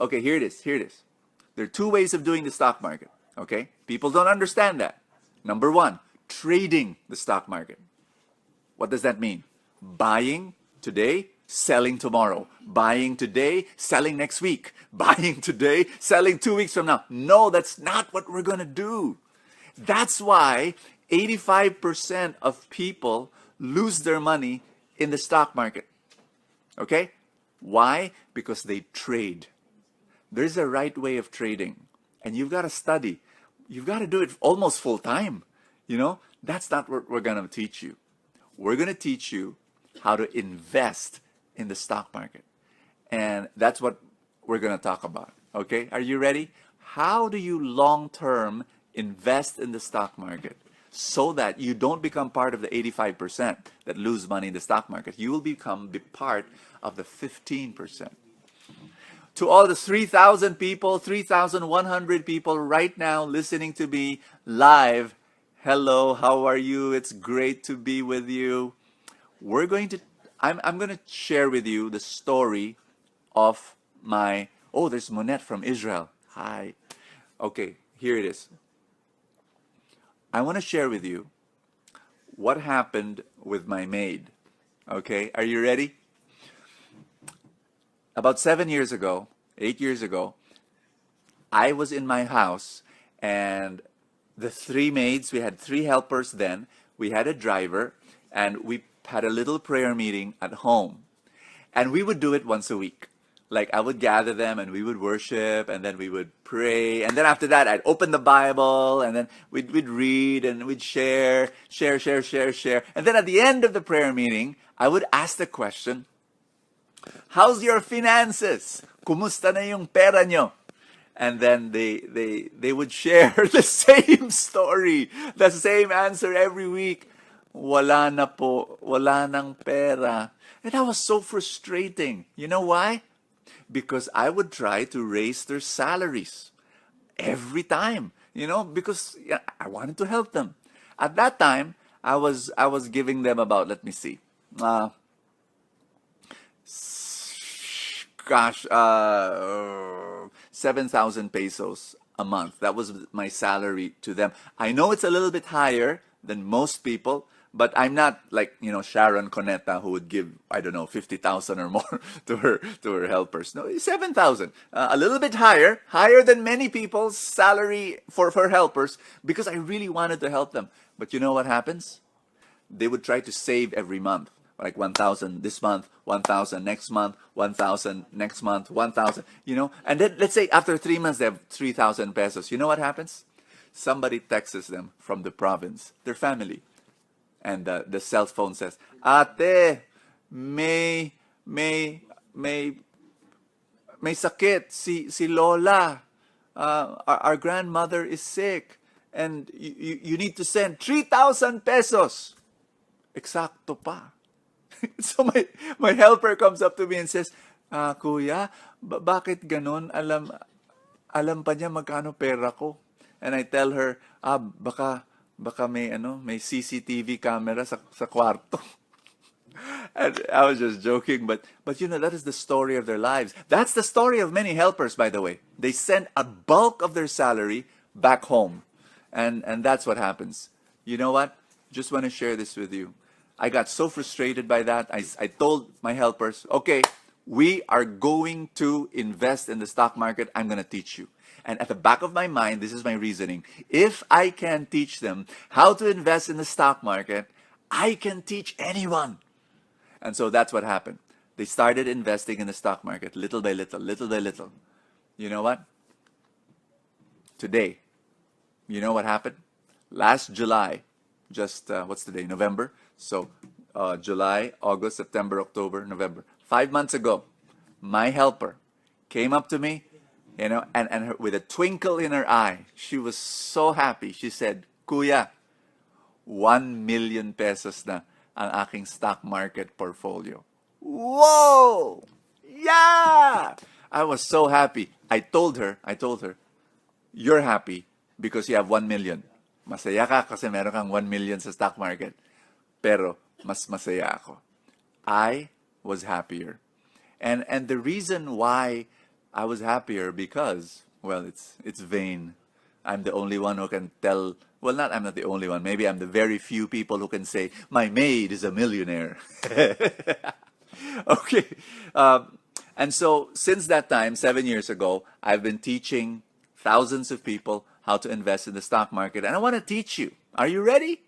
Okay, here it is. Here it is. There are two ways of doing the stock market. Okay? People don't understand that. Number one, trading the stock market. What does that mean? Buying today, selling tomorrow. Buying today, selling next week. Buying today, selling 2 weeks from now. No, that's not what we're going to do. That's why 85% of people lose their money in the stock market. Okay? Why? Because they trade. There's a right way of trading, and you've got to study. You've got to do it almost full time. That's not what we're going to teach you. We're going to teach you how to invest in the stock market. And that's what we're going to talk about. Okay? Are you ready? How do you long-term invest in the stock market so that you don't become part of the 85% that lose money in the stock market? You will become part of the 15%. To all the 3,000 people, 3,100 people right now listening to me live, hello, how are you? It's great to be with you. I'm going to share with you the story of there's Monette from Israel. Hi. Okay, here it is. I want to share with you what happened with my maid. Okay, are you ready? About 8 years ago, I was in my house, and the three maids, we had three helpers then, we had a driver, and we had a little prayer meeting at home. And we would do it once a week. Like, I would gather them and we would worship, and then we would pray, and then after that I'd open the Bible, and then we'd read, and we'd share. And then at the end of the prayer meeting, I would ask the question, how's your finances? Kumusta na yung pera nyo? And then they would share the same story, the same answer every week. Wala na po, wala nang pera. And that was so frustrating. You know why? Because I would try to raise their salaries every time, because I wanted to help them. At that time, I was giving them about, let me see, 7,000 pesos a month. That was my salary to them. I know it's a little bit higher than most people, but I'm not like, Sharon Coneta, who would give, 50,000 or more to her helpers. No, 7,000. A little bit higher than many people's salary for helpers, because I really wanted to help them. But you know what happens? They would try to save every month. Like 1,000 this month, 1,000 next month, 1,000 next month, 1,000, And then let's say after 3 months they have 3,000 pesos. You know what happens? Somebody texts them from the province, their family. And the cell phone says, Ate, may sakit si Lola. Our grandmother is sick. And you need to send 3,000 pesos. Eksakto pa. So my helper comes up to me and says, Kuya, bakit ganon? Alam pa niya magkano pera ko. And I tell her, baka may CCTV camera sa kwarto. And I was just joking, but that is the story of their lives. That's the story of many helpers, by the way. They send a bulk of their salary back home. And that's what happens. You know what? Just want to share this with you. I got so frustrated by that. I told my helpers, okay, we are going to invest in the stock market. I'm going to teach you. And at the back of my mind, this is my reasoning. If I can teach them how to invest in the stock market, I can teach anyone. And so that's what happened. They started investing in the stock market little by little, little by little. You know what? Today, you know what happened? Last July, just, what's the day? November. So July, August, September, October, November. 5 months ago, my helper came up to me, and with a twinkle in her eye, she was so happy. She said, Kuya, 1 million pesos na ang aking stock market portfolio. Whoa! Yeah! I was so happy. I told her, you're happy because you have 1 million. Masaya ka kasi meron kang 1 million sa stock market. Pero mas masaya ako. I was happier. And the reason why I was happier because, well, it's vain. I'm the only one who can tell. Well, not I'm not the only one. Maybe I'm the very few people who can say my maid is a millionaire. Okay. And so since that time, 7 years ago, I've been teaching thousands of people how to invest in the stock market. And I want to teach you. Are you ready?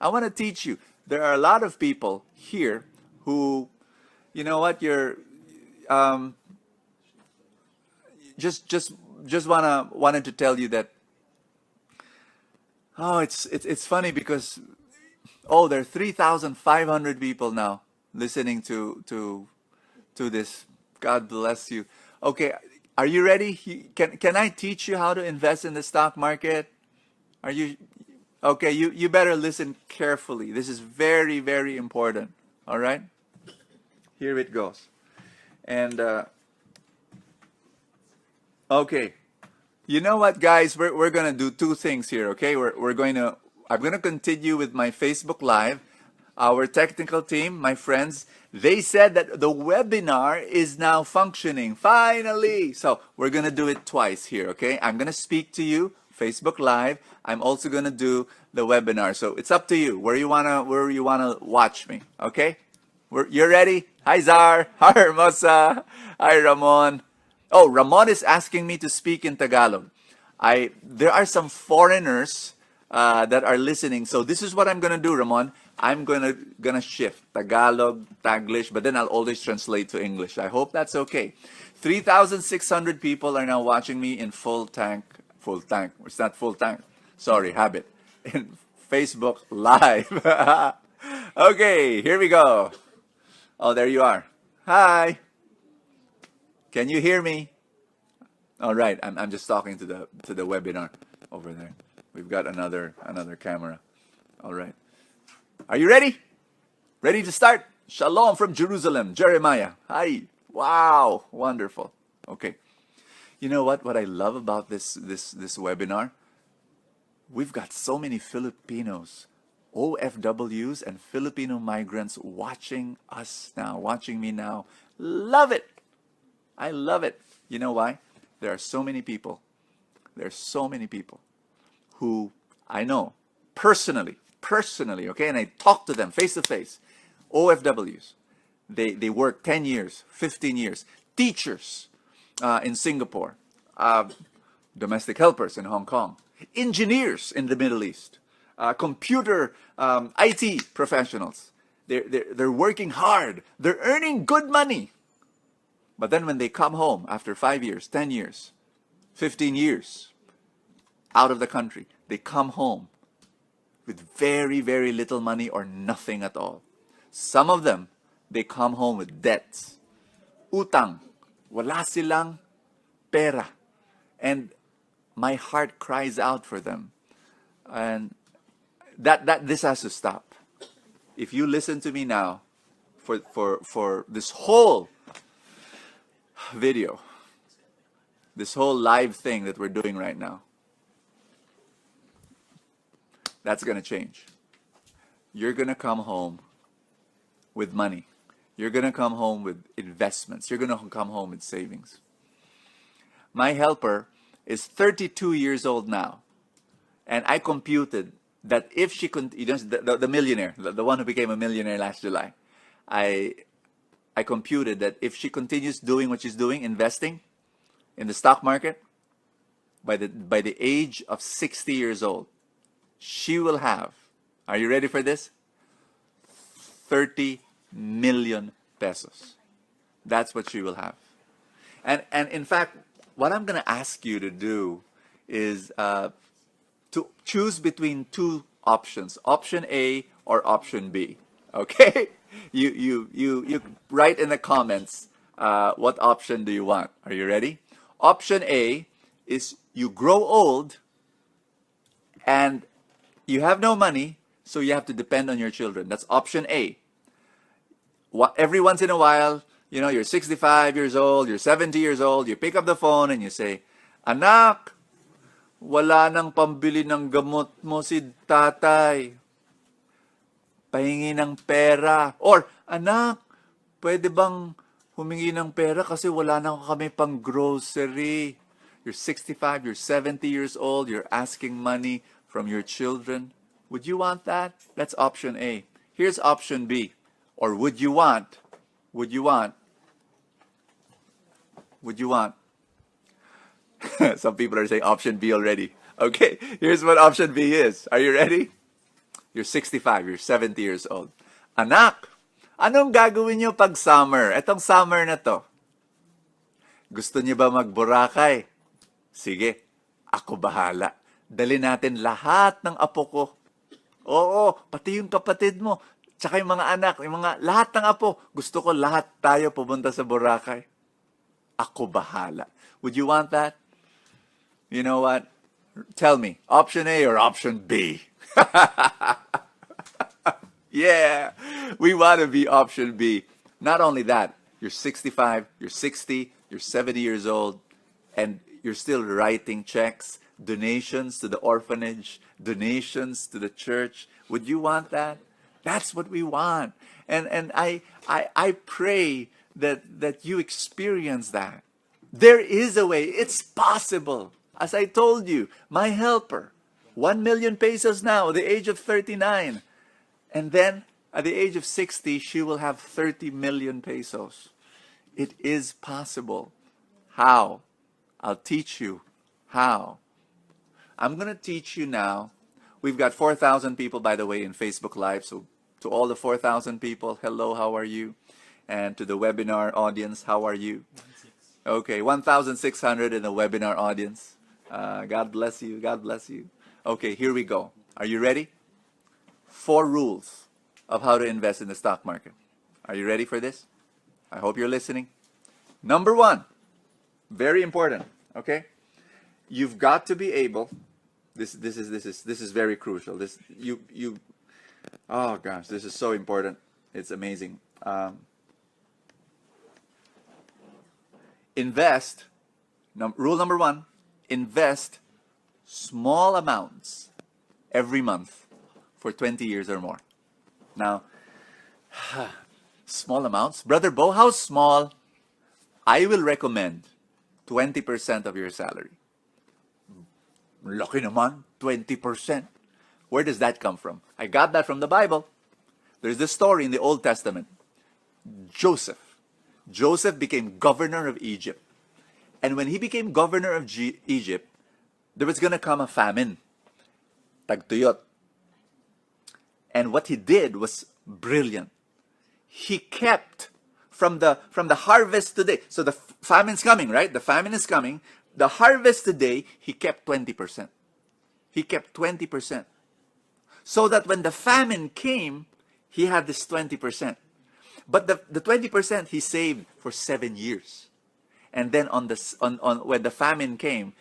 I want to teach you. There are a lot of people here who, you know what, you're um, just wanted to tell you that, oh, it's funny because, oh, there are 3,500 people now listening to this. God bless you. Okay, are you ready? Can I teach you how to invest in the stock market? Are you okay? You better listen carefully. This is very, very important. All right? Here it goes. And okay. You know what, guys? We're gonna do two things here, okay? I'm gonna continue with my Facebook Live. Our technical team, my friends, they said that the webinar is now functioning. Finally! So we're gonna do it twice here, okay? I'm gonna speak to you, Facebook Live. I'm also gonna do the webinar. So it's up to you where you wanna watch me, okay? You're ready? Hi Zar, hi Hermosa, hi Ramon. Oh, Ramon is asking me to speak in Tagalog. There are some foreigners that are listening, so this is what I'm gonna do, Ramon. I'm gonna shift Tagalog, Taglish, but then I'll always translate to English. I hope that's okay. 3,600 people are now watching me in full tank. Full tank. It's not full tank. Sorry, habit. In Facebook Live. Okay, here we go. Oh, there you are. Hi. Can you hear me? All right, I'm just talking to the webinar over there. We've got another camera. All right. Are you ready? Ready to start? Shalom from Jerusalem, Jeremiah. Hi. Wow, wonderful. Okay. You know what I love about this webinar? We've got so many Filipinos, OFWs and Filipino migrants watching us now, watching me now. Love it. I love it. You know why? There are so many people. There's so many people who I know personally, okay? And I talk to them face to face. OFWs. They work 10 years, 15 years. Teachers in Singapore. Domestic helpers in Hong Kong. Engineers in the Middle East. Computer IT professionals. They're working hard. They're earning good money. But then when they come home after 5 years, 10 years, 15 years out of the country, they come home with very, very little money or nothing at all. Some of them, they come home with debts. Utang. Wala silang pera. And my heart cries out for them. And this has to stop. If you listen to me now, for this whole video, this whole live thing that we're doing right now, that's going to change. You're going to come home with money. You're going to come home with investments. You're going to come home with savings. My helper is 32 years old now. And I computed that if she could, the millionaire, the one who became a millionaire last July, I computed that if she continues doing what she's doing, investing in the stock market, by the age of 60 years old, she will have, are you ready for this? 30 million pesos. That's what she will have. And in fact, what I'm going to ask you to do is to choose between two options, option A or option B. Okay? You write in the comments what option do you want. Are you ready? Option A is you grow old and you have no money, so you have to depend on your children. That's option A. Every once in a while, you're 65 years old, you're 70 years old, you pick up the phone and you say, "Anak, wala nang pambili ng gamot mo si tatay. Pahingi ng pera." Or, "Anak, pwede bang humingi ng pera kasi wala na kami pang grocery. You're 65, you're 70 years old, you're asking money from your children. Would you want that? That's option A. Here's option B. Or would you want? Would you want? Would you want? Some people are saying option B already. Okay, here's what option B is. Are you ready? You're 65, you're 70 years old. Anak, anong gagawin niyo pag summer? Etong summer na to. Gusto niyo ba mag-Boracay? Sige, ako bahala. Dali natin lahat ng apo ko. Oo, pati yung kapatid mo. Tsaka yung mga anak, lahat ng apo. Gusto ko lahat tayo pupunta sa Boracay. Ako bahala. Would you want that? You know what? Tell me, option A or option B? Yeah, we want to be option B. Not only that, you're 65, you're 60, you're 70 years old, and you're still writing checks, donations to the orphanage, donations to the church. Would you want that? That's what we want. And I pray that you experience that. There is a way. It's possible. As I told you, my helper, 1 million pesos now, at the age of 39. And then, at the age of 60, she will have 30 million pesos. It is possible. How? I'll teach you how. I'm going to teach you now. We've got 4,000 people, by the way, in Facebook Live. So to all the 4,000 people, hello, how are you? And to the webinar audience, how are you? Okay, 1,600 in the webinar audience. God bless you. God bless you. Okay, here we go. Are you ready? 4 rules of how to invest in the stock market. Are you ready for this? I hope you're listening. Number 1, very important. Okay, you've got to be able. This is very crucial. Oh gosh, this is so important. It's amazing. Invest. Rule number 1: invest small amounts every month for 20 years or more. Now, small amounts, Brother Bo. How small? I will recommend 20% of your salary. Laki naman, 20%. Where does that come from? I got that from the Bible. There's this story in the Old Testament. Joseph became governor of Egypt. And when he became governor of Egypt, there was going to come a famine. Tagtuyot. And what he did was brilliant. He kept from the harvest today. So the famine's coming, right? The famine is coming. The harvest today, he kept 20%. He kept 20%. So that when the famine came, he had this 20%. But the 20% he saved for 7 years. And then when the famine came,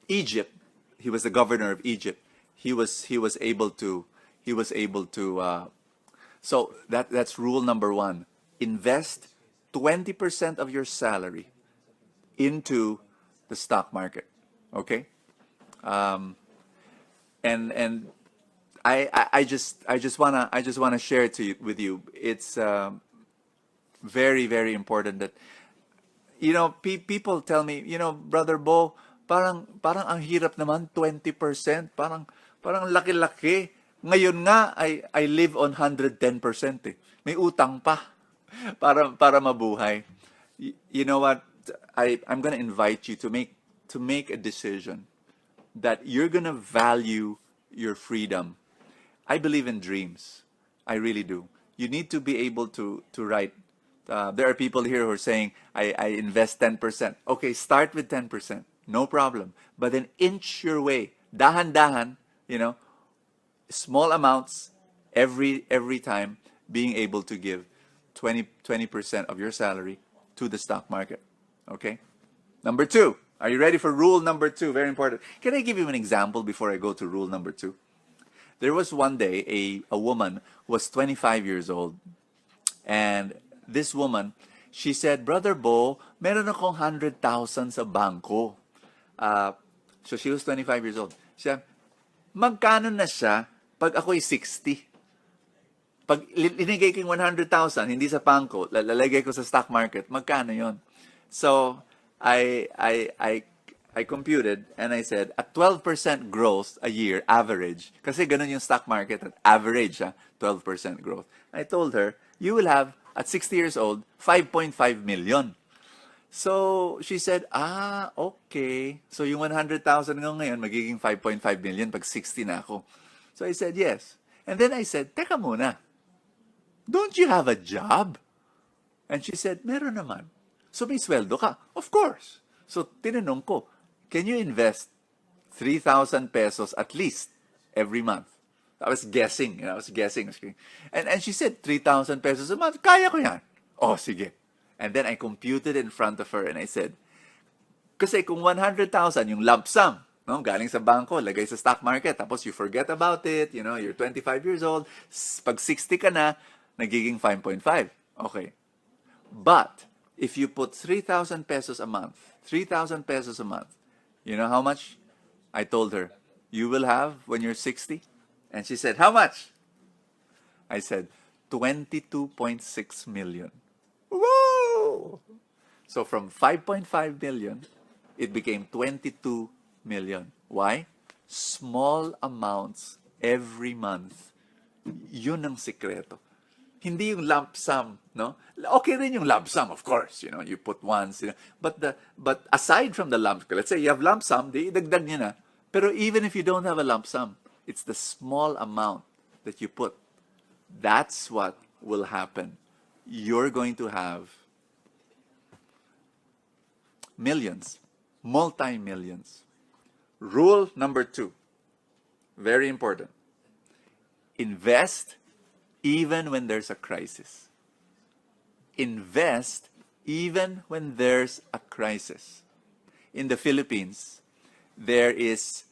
Egypt, he was the governor of Egypt. He was able to so that's rule number 1. Invest 20% of your salary into the stock market. Okay? And I just wanna share it with you. It's very, very important that people tell me, Brother Bo, parang ang hirap naman 20%, parang laki-laki. Ngayon nga I live on 110%. May utang pa para mabuhay. You know what? I'm going to invite you to make a decision that you're going to value your freedom. I believe in dreams. I really do. You need to be able to write. There are people here who are saying, I invest 10%. Okay, start with 10%. No problem. But then inch your way. Dahan-dahan, small amounts every time, being able to give 20% of your salary to the stock market. Okay? Number 2. Are you ready for rule number 2? Very important. Can I give you an example before I go to rule number 2? There was one day a woman who was 25 years old. And this woman, she said, Brother Bo, meron akong 100,000 sa bangko. So she was 25 years old. She said, magkano na siya pag ako'y 60? Pag linigay ko yung 100,000, hindi sa pangko, lalagay ko sa stock market, magkano yon? So, I computed and I said, at 12% growth a year, average, kasi ganun yung stock market, at average, 12% growth. I told her, you will have, at 60 years old, 5.5 million. So, she said, okay. So, yung 100,000 ngayon, magiging 5.5 million pag 60 na ako. So, I said, yes. And then I said, teka muna, don't you have a job? And she said, meron naman. So, may sweldo ka? Of course. So, tinanong ko, can you invest 3,000 pesos at least every month? I was guessing. I was guessing. And she said, 3,000 pesos a month. Kaya ko yan. Oh, sige. And then I computed in front of her and I said, kasi kung 100,000 yung lump sum, no, galing sa bangko, lagay sa stock market, tapos you forget about it, you're 25 years old, pag 60 ka na, nagiging 5.5. Okay. But, if you put 3,000 pesos a month, 3,000 pesos a month, you know how much? I told her, you will have when you're 60? And she said, how much? I said, 22.6 million. Woo! So from 5.5 million, it became 22 million. Why? Small amounts every month. Yun ang sikreto. Hindi yung lump sum, no? Okay rin yung lump sum, of course, you put once, but aside from the lump, let's say you have lump sum, di idagdag niyo na. Pero even if you don't have a lump sum, it's the small amount that you put. That's what will happen. You're going to have millions, multi-millions. Rule number 2, very important. Invest even when there's a crisis. Invest even when there's a crisis. In the Philippines, there is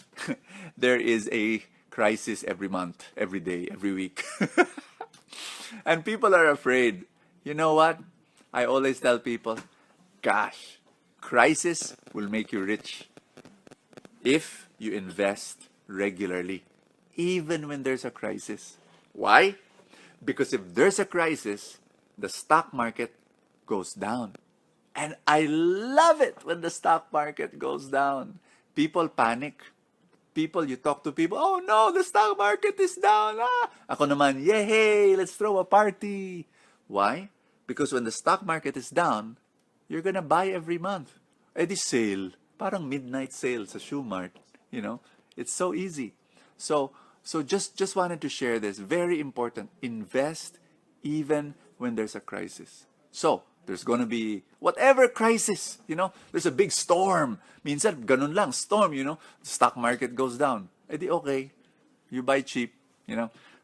a crisis every month, every day, every week. And people are afraid. You know what? I always tell people, gosh, crisis will make you rich if you invest regularly, even when there's a crisis. Why? Because if there's a crisis, the stock market goes down. And I love it when the stock market goes down. People panic. You talk to people, oh no, the stock market is down. Ako naman, yay, let's throw a party. Why? Because when the stock market is down, you're gonna buy every month. Di sale. Parang midnight sale sa Shoe Mart. It's so easy. So just wanted to share this. Very important. Invest even when there's a crisis. So, there's gonna be whatever crisis, there's a big storm. Minsan, ganun lang, storm, the stock market goes down. Di okay. You buy cheap,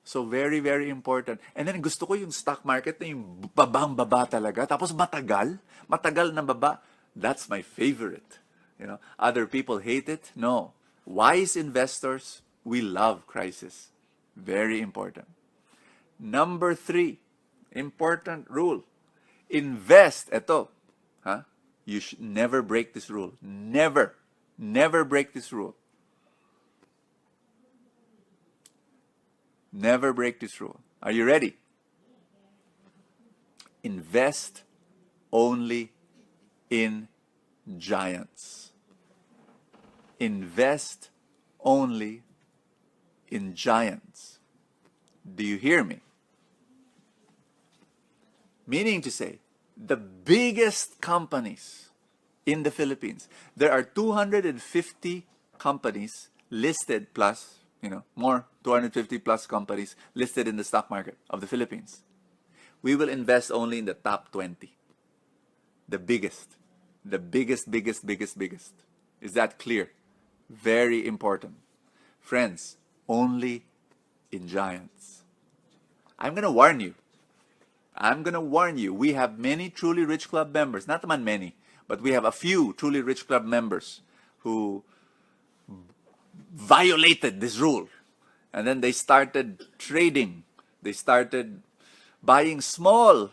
So, very, very important. And then, gusto ko yung stock market na yung babang-baba talaga. Tapos, matagal na baba. That's my favorite. Other people hate it. No. Wise investors, we love crisis. Very important. Number 3, important rule. Invest. Ito. You should never break this rule. Never. Never break this rule. Never break this rule. Are you ready? Invest only in giants. Invest only in giants. Do you hear me? Meaning to say, the biggest companies in the Philippines, there are 250 companies listed plus, more, 250 plus companies listed in the stock market of the Philippines. We will invest only in the top 20. The biggest. The biggest. Is that clear? Very important. Friends, only in giants. I'm going to warn you. We have many Truly Rich Club members. Not man many, but we have a few Truly Rich Club members who violated this rule. And then they started trading. They started buying small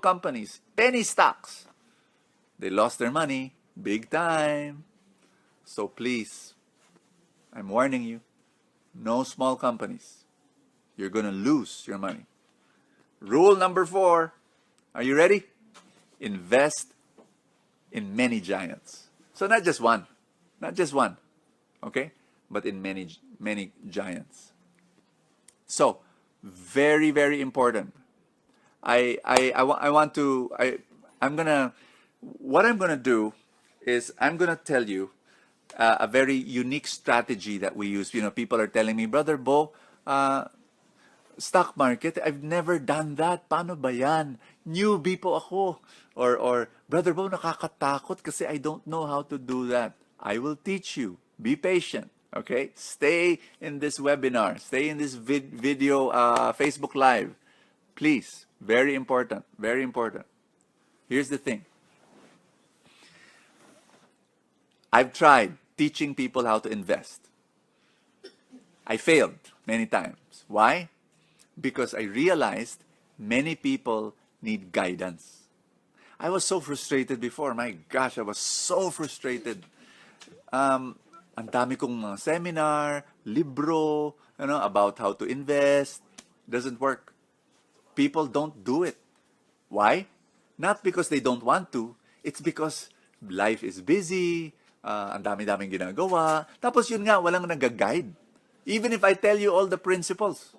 companies, penny stocks. They lost their money big time. So please, I'm warning you, no small companies. You're going to lose your money. Rule number 4. Are you ready? Invest in many giants. So not just one. Not just one. Okay? But in many giants. So, very, very important. What I'm gonna do is I'm gonna tell you a very unique strategy that we use. You know, people are telling me, Brother Bo, stock market, I've never done that. Paano ba yan? Newbie po ako. Or Brother Bo, nakakatakot kasi I don't know how to do that. I will teach you. Be patient. Okay? Stay in this webinar. Stay in this video, Facebook Live. Please. Very important. Very important. Here's the thing. I've tried teaching people how to invest. I failed many times. Why? Because I realized many people need guidance. I was so frustrated before. My gosh, I was so frustrated. Ang dami kong mga seminar, libro, about how to invest. Doesn't work. People don't do it. Why? Not because they don't want to. It's because life is busy, ang dami-daming ginagawa. Tapos yun nga, walang nag-guide. Even if I tell you all the principles,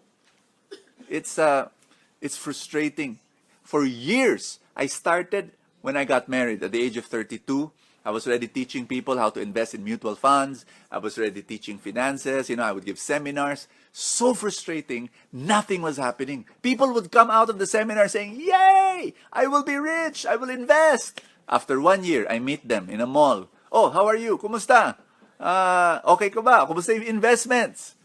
it's frustrating. For years, I started when I got married at the age of 32. I was already teaching people how to invest in mutual funds. I was already teaching finances. I would give seminars. So frustrating. Nothing was happening. People would come out of the seminar saying, "Yay! I will be rich. I will invest." After 1 year, I meet them in a mall. "Oh, how are you? Kumusta? Okay ka ba? Kumusta yung investments?"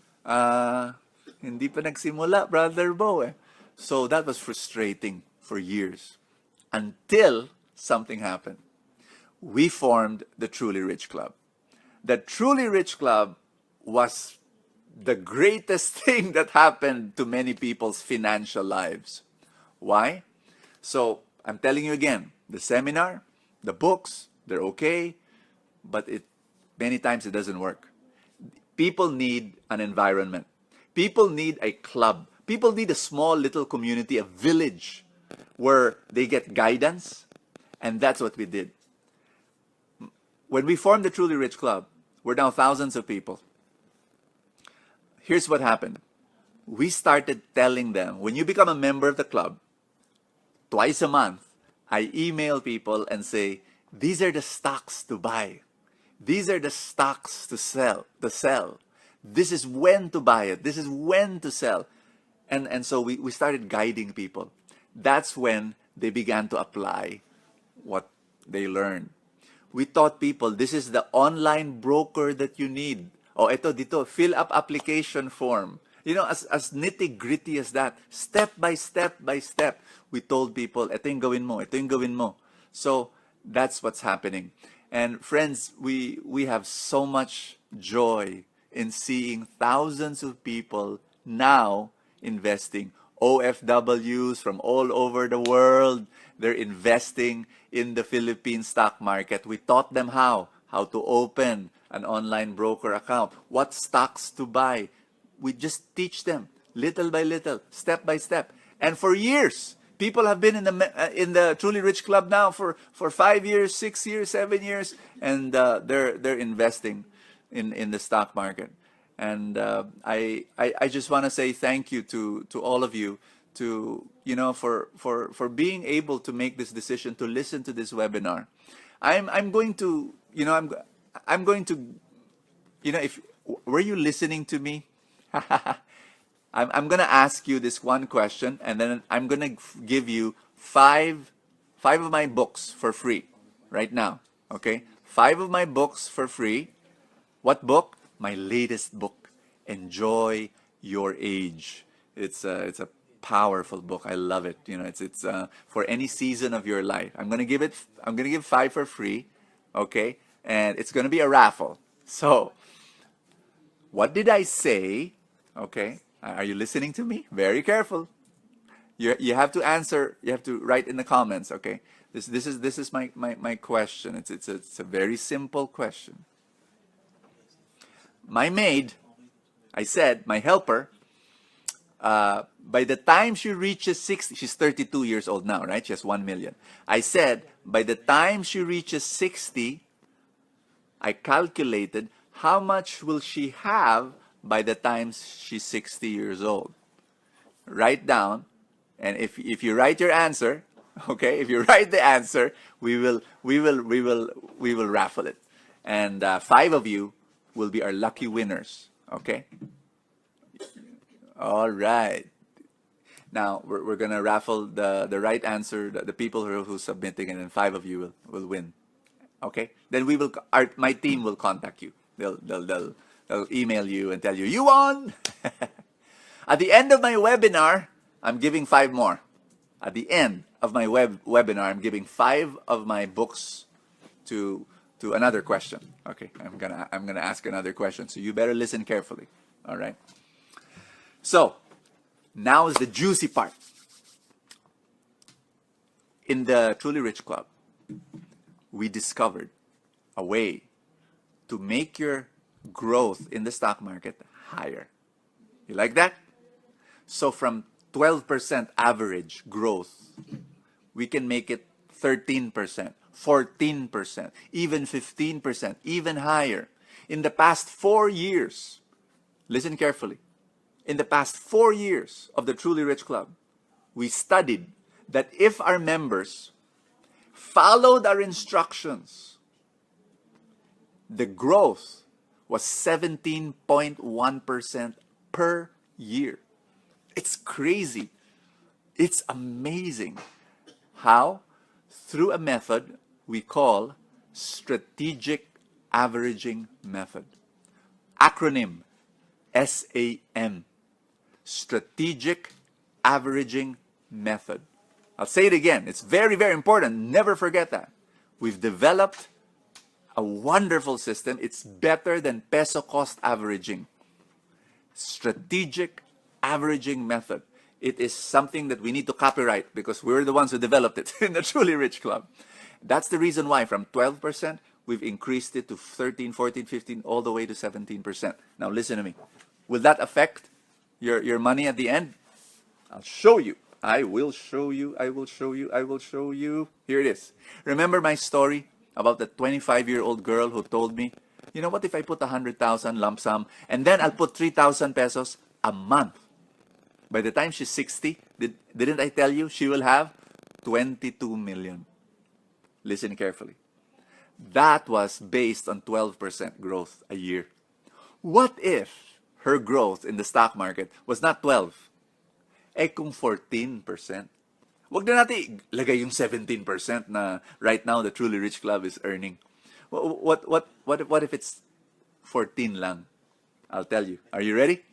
Hindi pa nagsimula, Brother Bo eh. So that was frustrating for years. Until something happened. We formed the Truly Rich Club. The Truly Rich Club was the greatest thing that happened to many people's financial lives. Why? So, I'm telling you again, the seminar, the books, they're okay, but many times it doesn't work. People need an environment. People need a club. People need a small little community, a village, where they get guidance, and that's what we did. When we formed the Truly Rich Club, we're now thousands of people. Here's what happened. We started telling them, when you become a member of the club, twice a month, I email people and say, these are the stocks to buy. These are the stocks to sell. This is when to buy it. This is when to sell. And so we started guiding people. That's when they began to apply what they learned. We taught people, this is the online broker that you need. Oh, dito, fill up application form. As nitty-gritty as that, step by step by step, we told people, ito yung gawin mo, ito yung gawin mo. So, that's what's happening. And friends, we have so much joy in seeing thousands of people now investing. OFWs from all over the world, they're investing in the Philippine stock market. We taught them how to open an online broker account, what stocks to buy. We just teach them little by little, step by step. And for years, people have been in the Truly Rich Club now for 5 years, 6 years, 7 years, and they're investing in the stock market. And I just want to say thank you to all of you for being able to make this decision to listen to this webinar. I'm going to if were you listening to me? I'm going to ask you this one question, and then I'm going to give you five of my books for free right now. Okay, 5 of my books for free. What book? My latest book, Enjoy Your Age. It's a powerful book. I love it. It's for any season of your life. I'm gonna give 5 for free, okay? And it's gonna be a raffle. So, what did I say? Okay, are you listening to me? Very careful. You have to answer. You have to write in the comments. Okay, this is my question. It's a very simple question. My maid, I said, my helper, by the time she reaches 60, she's 32 years old now, right? She has 1 million. I said, by the time she reaches 60, I calculated how much will she have by the time she's 60 years old. Write down, and if you write your answer, okay, if you write the answer, we will raffle it, and 5 of you will be our lucky winners. Okay. All right. Now we're gonna raffle the right answer, the people who's submitting, and then 5 of you will win. Okay. Then my team will contact you. They'll email you and tell you you won. At the end of my webinar, I'm giving 5 more. At the end of my webinar, I'm giving 5 of my books to another question. Okay, I'm gonna ask another question, so you better listen carefully. All right. So now is the juicy part. In the Truly Rich Club, we discovered a way to make your growth in the stock market higher. You like that? So from 12% average growth, we can make it 13%, 14%, even 15%, even higher. In the past 4 years, listen carefully, in the past 4 years of the Truly Rich Club, we studied that if our members followed our instructions, the growth was 17.1% per year. It's crazy. It's amazing how, through a method we call strategic averaging method. Acronym SAM. Strategic averaging method. I'll say it again. It's very, very important. Never forget that. We've developed a wonderful system. It's better than peso cost averaging. Strategic averaging method. It is something that we need to copyright because we're the ones who developed it in the Truly Rich Club. That's the reason why from 12%, we've increased it to 13, 14, 15, all the way to 17%. Now listen to me. Will that affect your money at the end? I'll show you. I will show you. I will show you. I will show you. Here it is. Remember my story about the 25-year-old girl who told me, you know what, if I put 100,000 lump sum and then I'll put 3,000 pesos a month. By the time she's 60, didn't I tell you she will have 22 million? Listen carefully. That was based on 12% growth a year. What if her growth in the stock market was not 12? Eh kung 14%. Wag na natin lagay yung 17% na right now the Truly Rich Club is earning. What if it's 14 lang? I'll tell you. Are you ready?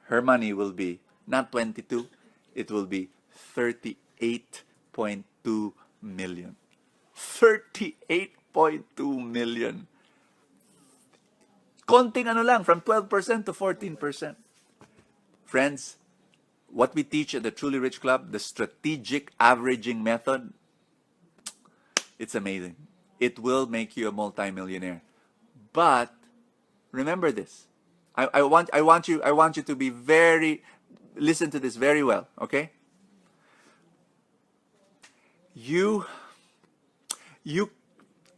Her money will be not 22, it will be 38.2 million. 38.2 million. Konting ano lang, from 12% to 14%. Friends, what we teach at the Truly Rich Club, the strategic averaging method, it's amazing. It will make you a multimillionaire. But remember this. I want you to be listen to this very well, okay?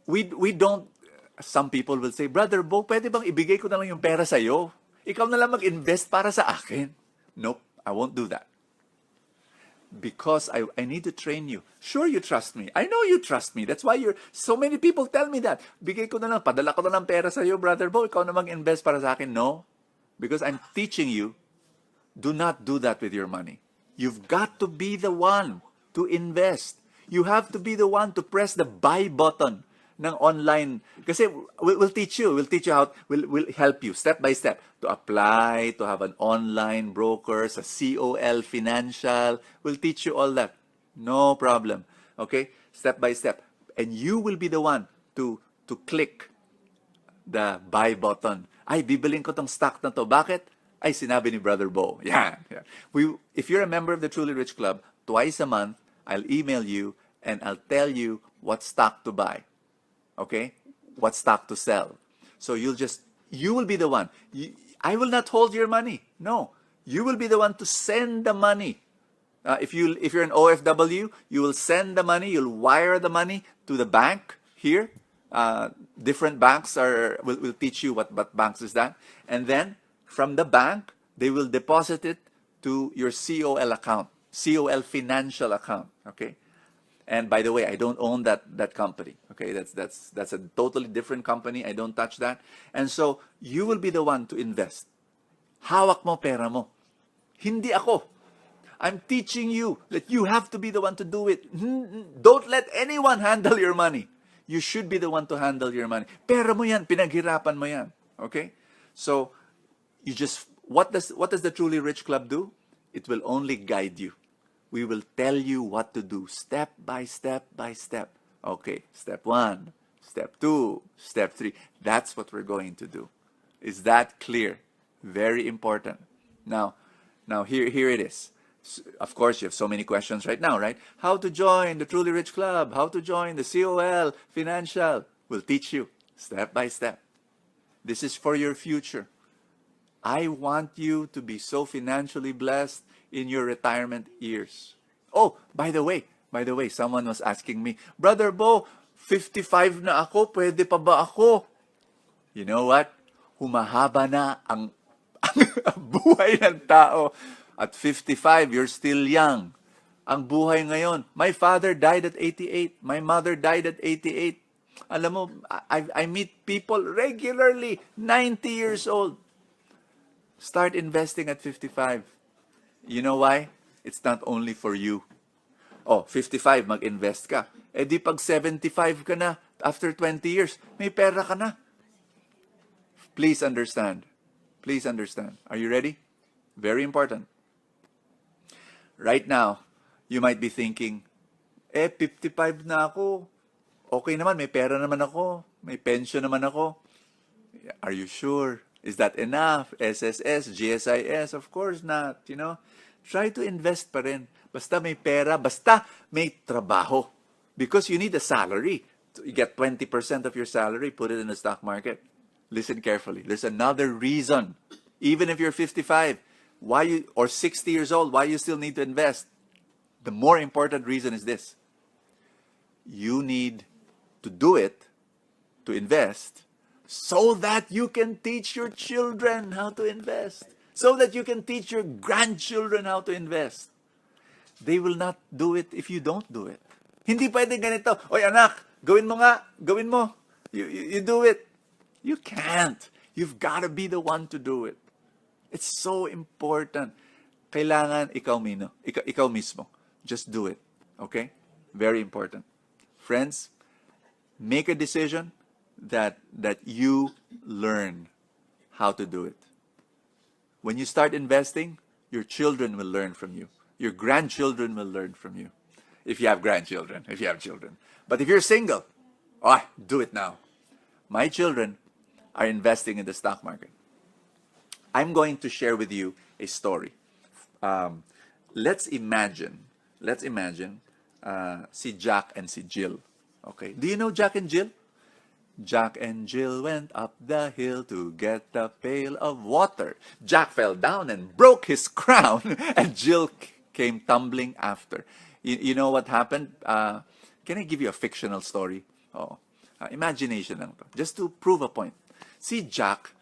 We don't, some people will say, Brother Bo, pwede bang ibigay ko na lang yung pera sa'yo? Ikaw na lang mag-invest para sa akin. Nope, I won't do that. Because I need to train you. Sure, you trust me. I know you trust me. That's why so many people tell me that. Bigay ko na lang, padala ko na lang pera sa'yo, Brother Bo, ikaw na mag-invest para sa akin. No, because I'm teaching you, do not do that with your money. You've got to be the one to invest. You have to be the one to press the buy button ng online. Kasi we'll teach you. We'll teach you how, we'll help you step by step to apply, to have an online broker, sa COL Financial. We'll teach you all that. No problem. Okay? Step by step. And you will be the one to click the buy button. Ay, bibilin ko tong stock na to. Bakit? Ay, sinabi ni Brother Bo. Yan. If you're a member of the Truly Rich Club, twice a month, I'll email you and I'll tell you what stock to buy. Okay? What stock to sell. So you will be the one. I will not hold your money. No. You will be the one to send the money. If you're an OFW, you will send the money, you'll wire the money to the bank here. Different banks will teach you what banks is that. And then from the bank, they will deposit it to your COL account, COL financial account. Okay. And by the way, I don't own that company. Okay, that's a totally different company. I don't touch that. And so you will be the one to invest. Hawak mo pera mo. Hindi ako. I'm teaching you that you have to be the one to do it. Don't let anyone handle your money. You should be the one to handle your money. Pera mo yan, pinaghirapan mo yan. Okay? So you just what does the Truly Rich Club do? It will only guide you. We will tell you what to do step by step by step. Okay, step 1, step 2, step 3. That's what we're going to do. Is that clear? Very important. Now here it is. Of course, you have so many questions right now, right? How to join the Truly Rich Club? How to join the COL Financial? We'll teach you step by step. This is for your future. I want you to be so financially blessed in your retirement years. Oh, by the way, someone was asking me, Brother Bo, 55 na ako, pwede pa ba ako? You know what? Humahaba na ang buhay ng tao. At 55, you're still young. Ang buhay ngayon, my father died at 88. My mother died at 88. Alam mo, I meet people regularly, 90 years old. Start investing at 55. You know why? It's not only for you. Oh, 55, mag-invest ka. Eh di pag 75 ka na, after 20 years, may pera ka na. Please understand. Please understand. Are you ready? Very important. Right now, you might be thinking, 55 na ako. Okay naman, may pera naman ako. May pension naman ako. Are you sure? Is that enough? SSS, GSIS? Of course not, you know. Try to invest pa rin. Basta may pera, basta may trabaho. Because you need a salary. You get 20% of your salary, put it in the stock market. Listen carefully. There's another reason. Even if you're 55, or 60 years old, why you still need to invest? The more important reason is this. You need to do it, to invest, so that you can teach your children how to invest. So that you can teach your grandchildren how to invest. They will not do it if you don't do it. Hindi pwede ganito. Oy anak, gawin mo nga. Gawin mo. You do it. You can't. You've got to be the one to do it. It's so important. Kailangan ikaw mismo. Just do it. Okay? Very important. Friends, make a decision that you learn how to do it. When you start investing, your children will learn from you. Your grandchildren will learn from you. If you have grandchildren, if you have children. But if you're single, do it now. My children are investing in the stock market. I'm going to share with you a story. Let's imagine si Jack and si Jill. Okay. Do you know Jack and Jill? Jack and Jill went up the hill to get a pail of water. Jack fell down and broke his crown, and Jill came tumbling after. You know what happened? Can I give you a fictional story? Imagination lang to. Just to prove a point. Si Jack,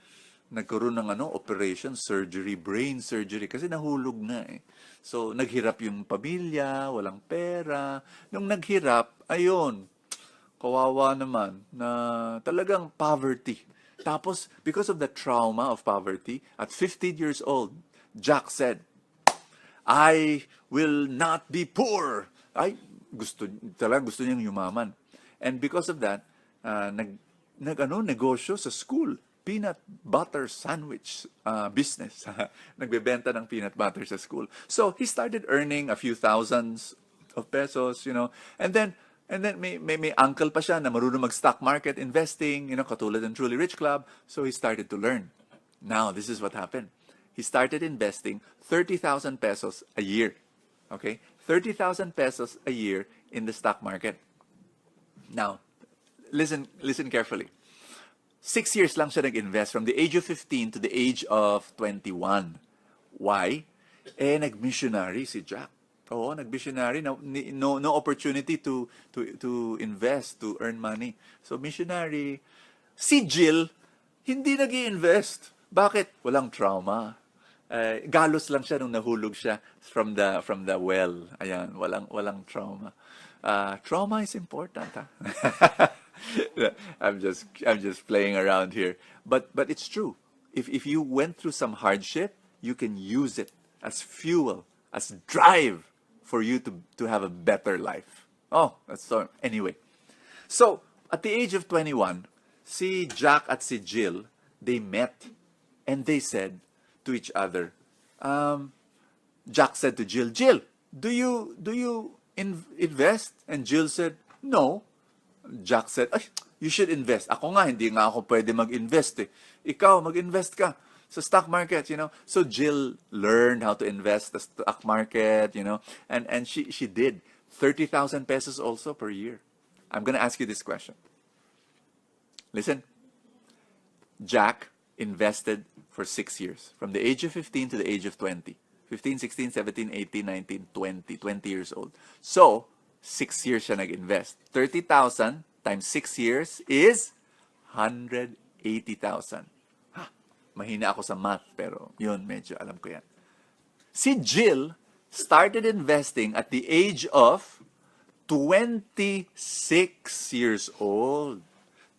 nagkaroon ng operation, surgery, brain surgery, kasi nahulog na eh. So, naghirap yung pamilya, walang pera. Nung naghirap, ayun, kawawa naman, na talagang poverty. Tapos, because of the trauma of poverty, at 15 years old, Jack said, I will not be poor. Gusto niyang yumaman. And because of that, negosyo sa school. Peanut butter sandwich business. Nagbebenta ng peanut butter sa school. So, he started earning a few thousands of pesos, you know. And then may uncle pa siya na marunong mag-stock market investing, you know, katulad ng Truly Rich Club. So, he started to learn. Now, this is what happened. He started investing 30,000 pesos a year. Okay? 30,000 pesos a year in the stock market. Now, listen carefully. 6 years lang siya nag-invest from the age of 15 to the age of 21. Why? Nag-missionary si Jack. Oo, nag-missionary. No opportunity to invest, to earn money. So, missionary. Si Jill, hindi nag-i-invest. Bakit? Walang trauma. Galos lang siya nung nahulog siya from the well. Ayan, walang trauma. Trauma is important, ha? I'm just playing around here. But it's true. If you went through some hardship, you can use it as fuel, as drive for you to have a better life. Oh, that's so. Anyway, so at the age of 21, si Jack at si Jill, they met and they said to each other, Jack said to Jill, Jill, do you invest? And Jill said, no. Jack said, ay, you should invest. Ako nga, hindi nga ako pwede mag-invest eh. Ikaw, mag-invest ka sa stock market, So Jill learned how to invest the stock market, and she did 30,000 pesos also per year. I'm going to ask you this question. Listen. Jack invested for 6 years, from the age of 15 to the age of 20. 15, 16, 17, 18, 19, 20. 20 years old. So, 6 years siya nag-invest. 30,000 times 6 years is 180,000. Mahina ako sa math, pero yun, medyo alam ko yan. Si Jill started investing at the age of 26 years old.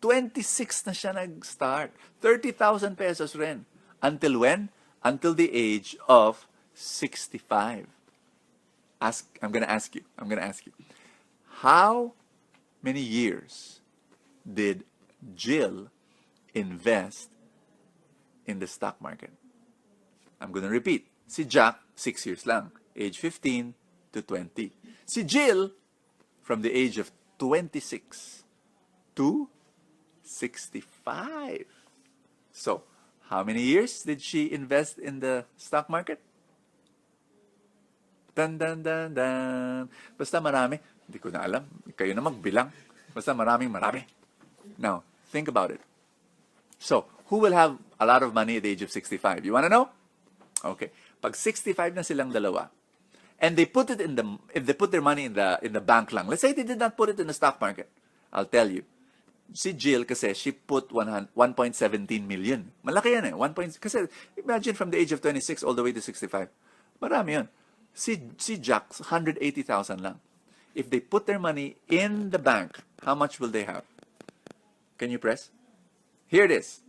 26 na siya nag-start. 30,000 pesos rin. Until when? Until the age of 65. I'm going to ask you. How many years did Jill invest in the stock market? I'm going to repeat. Si Jack, 6 years lang. Age 15 to 20. Si Jill, from the age of 26 to 65. So, how many years did she invest in the stock market? Dan, dan, dan, dan. Basta marami. Hindi ko na alam. Kayo na magbilang. Basta marami. Now, think about it. So, who will have a lot of money at the age of 65? You want to know? Okay. Pag 65 na silang dalawa, and they put it if they put their money in the bank lang. Let's say they did not put it in the stock market. I'll tell you. Si Jill kasi, she put 1.17 million. Malaki yan eh. Kasi imagine from the age of 26 all the way to 65. Marami yun. Si Jack, 180,000 lang. If they put their money in the bank, how much will they have? Can you press? Here it is.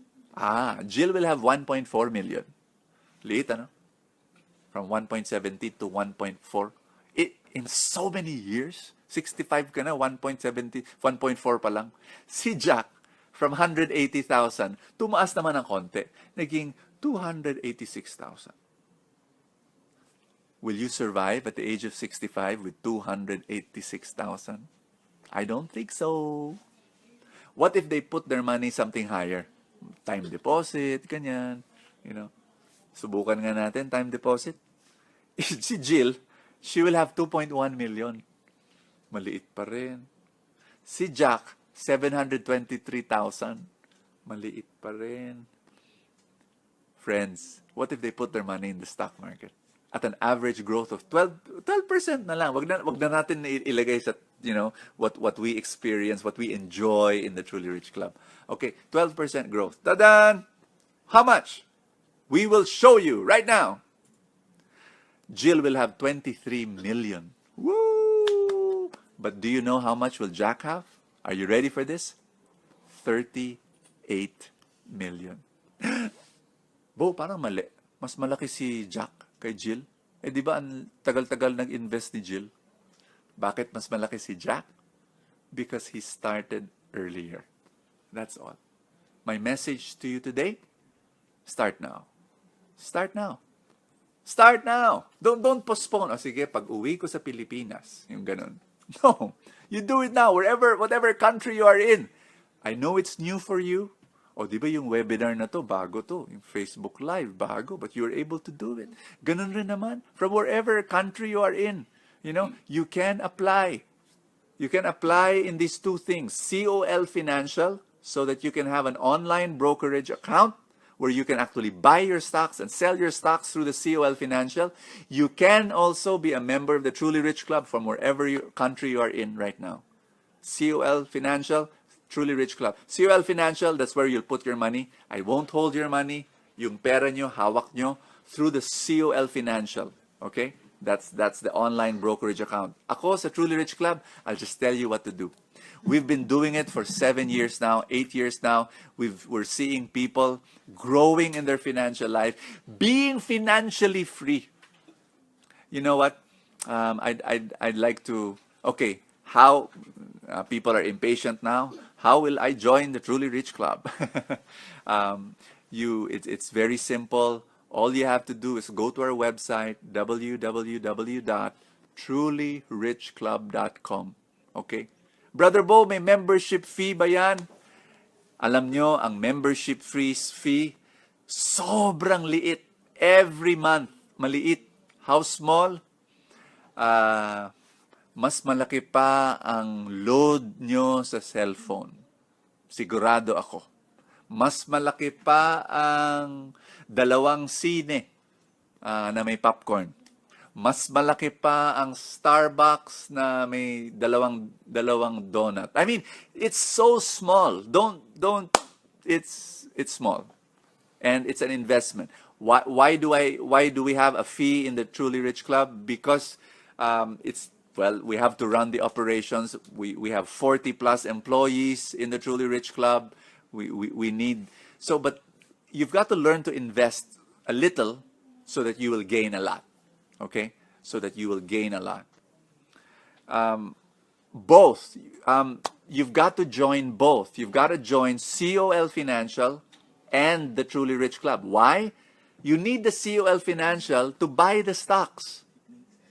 Jill will have 1.4 million. Liit, ano? From 1.70 to 1.4. In so many years, 65 ka na, 1.70, 1.4 pa lang. Si Jack, from 180,000, tumaas naman ng konti. Naging 286,000. Will you survive at the age of 65 with 286,000? I don't think so. What if they put their money something higher? Time deposit, ganyan. Subukan nga natin, time deposit. Si Jill, she will have 2.1 million. Maliit pa rin. Si Jack, 723,000. Maliit pa rin. Friends, what if they put their money in the stock market? At an average growth of 12% na lang. Wag na natin ilagay sa, what we experience, what we enjoy in the Truly Rich Club. Okay, 12% growth. Tadan! How much? We will show you right now. Jill will have 23 million. Woo! But do you know how much will Jack have? Are you ready for this? 38 million. Bo, parang mali. Mas malaki si Jack kay Jill. Di ba ang tagal-tagal nag-invest ni Jill? Bakit mas malaki si Jack? Because he started earlier. That's all. My message to you today, start now. Start now. Start now. Don't postpone. Sige, pag uwi ko sa Pilipinas, yung ganun. No. You do it now, whatever country you are in. I know it's new for you. Di ba yung webinar na to, bago to. Yung Facebook Live, bago. But you're able to do it. Ganun rin naman. From wherever country you are in. You can apply. You can apply in these two things. COL Financial, so that you can have an online brokerage account where you can actually buy your stocks and sell your stocks through the COL Financial. You can also be a member of the Truly Rich Club from wherever country you are in right now. COL Financial, Truly Rich Club. COL Financial, that's where you'll put your money. I won't hold your money. Yung pera nyo, hawak nyo through the COL Financial. Okay? That's the online brokerage account. Ako sa Truly Rich Club, I'll just tell you what to do. We've been doing it for 7 years now, 8 years now. We're seeing people growing in their financial life, being financially free. You know what? I'd like to. Okay, how people are impatient now? How will I join the Truly Rich Club? It's very simple. All you have to do is go to our website, www.trulyrichclub.com. Okay? Brother Bo, may membership fee ba yan? Alam nyo, ang membership fee, sobrang liit. Every month, maliit. How small? Mas malaki pa ang load nyo sa cellphone. Sigurado ako. Mas malaki pa ang 2 sine na may popcorn. Mas malaki pa ang Starbucks na may dalawang donut. I mean, it's so small. It's small. And it's an investment. Why do we have a fee in the Truly Rich Club? Because we have to run the operations. We have 40 plus employees in the Truly Rich Club. We need but you've got to learn to invest a little so that you will gain a lot. Okay? So that you will gain a lot. Both. You've got to join both. You've got to join COL Financial and the Truly Rich Club. Why? You need the COL Financial to buy the stocks.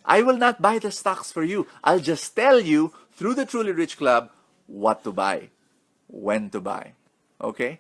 I will not buy the stocks for you. I'll just tell you through the Truly Rich Club what to buy, when to buy. Okay?